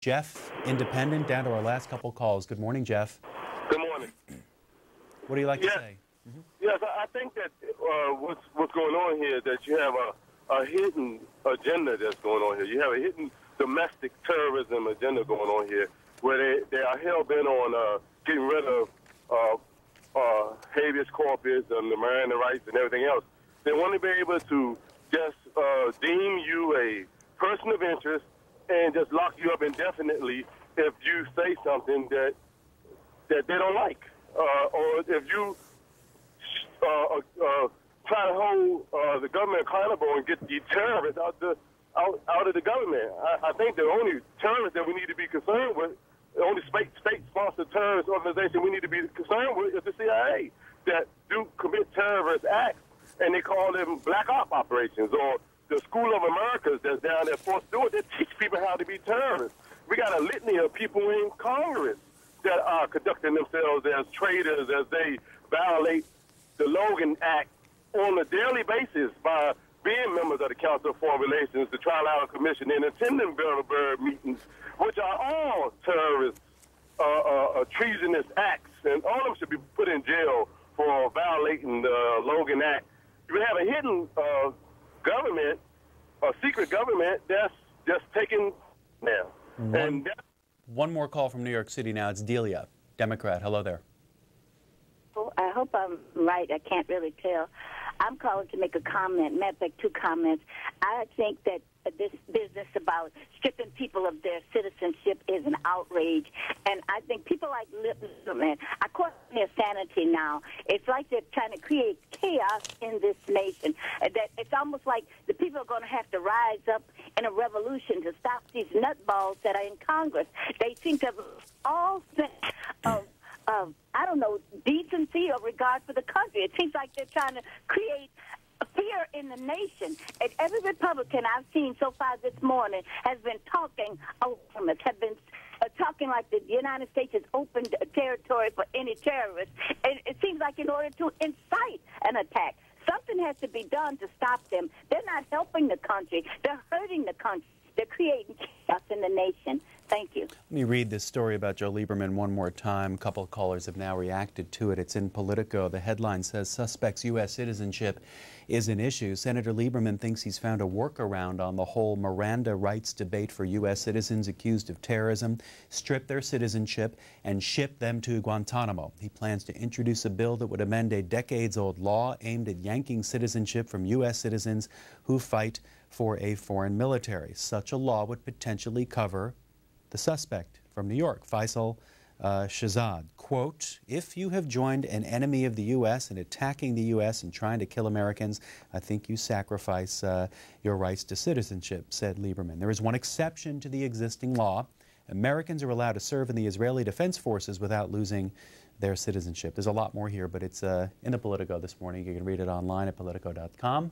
Jeff, Independent, down to our last couple calls. Good morning, Jeff. Good morning. What do you like to say? Yes, I think that what's going on here is that you have a hidden agenda that's going on here. You have a hidden domestic terrorism agenda going on here, where they are hell-bent on getting rid of habeas corpus and the Miranda rights and everything else. They want to be able to just deem you a person of interest and just lock you up indefinitely if you say something that they don't like, or if you try to hold the government accountable and get the terrorists out of the government. I think the only terrorists that we need to be concerned with, the only state-sponsored terrorist organization we need to be concerned with is the CIA, that do commit terrorist acts, and they call them black op operations, or the School of Americas that's down there Fort Stewart that teach people how to be terrorists. We got a litany of people in Congress that are conducting themselves as traitors as they violate the Logan Act on a daily basis by being members of the Council of Foreign Relations, the Trilateral Commission, and attending Bilderberg meetings, which are all terrorist, treasonous acts, and all of them should be put in jail for violating the Logan Act. You have a hidden government, a secret government that's just taking now. One more call from New York City now. It's Delia, Democrat. Hello there. Well, I hope I'm right. I can't really tell. I'm calling to make a comment, matter of fact, 2 comments. I think that this business about stripping people of their citizenship is an outrage. And I think people like Lieberman are caught in their sanity now. It's like they're trying to create chaos in this nation. That it's almost like the people are going to have to rise up in a revolution to stop these nutballs that are in Congress. They seem to have all sense of I don't know, decency or regard for the country. It seems like they're trying to create fear in the nation. And every Republican I've seen so far this morning has been talking over us, have been talking like the United States has opened territory for any terrorist. And it seems like in order to incite an attack, something has to be done to stop them. They're not helping the country. They're hurting the country. They're creating chaos in the nation. Thank you. Let me read this story about Joe Lieberman one more time. A couple of callers have now reacted to it. It's in Politico. The headline says, suspect's U.S. citizenship is an issue. Senator Lieberman thinks he's found a workaround on the whole Miranda rights debate for U.S. citizens accused of terrorism, strip their citizenship, and ship them to Guantanamo. He plans to introduce a bill that would amend a decades-old law aimed at yanking citizenship from U.S. citizens who fight for a foreign military. Such a law would potentially cover the suspect from New York, Faisal Shahzad. Quote, if you have joined an enemy of the U.S. and attacking the U.S. and trying to kill Americans, I think you sacrifice your rights to citizenship, said Lieberman. There is one exception to the existing law. Americans are allowed to serve in the Israeli Defense Forces without losing their citizenship. There's a lot more here, but it's in the Politico this morning. You can read it online at Politico.com.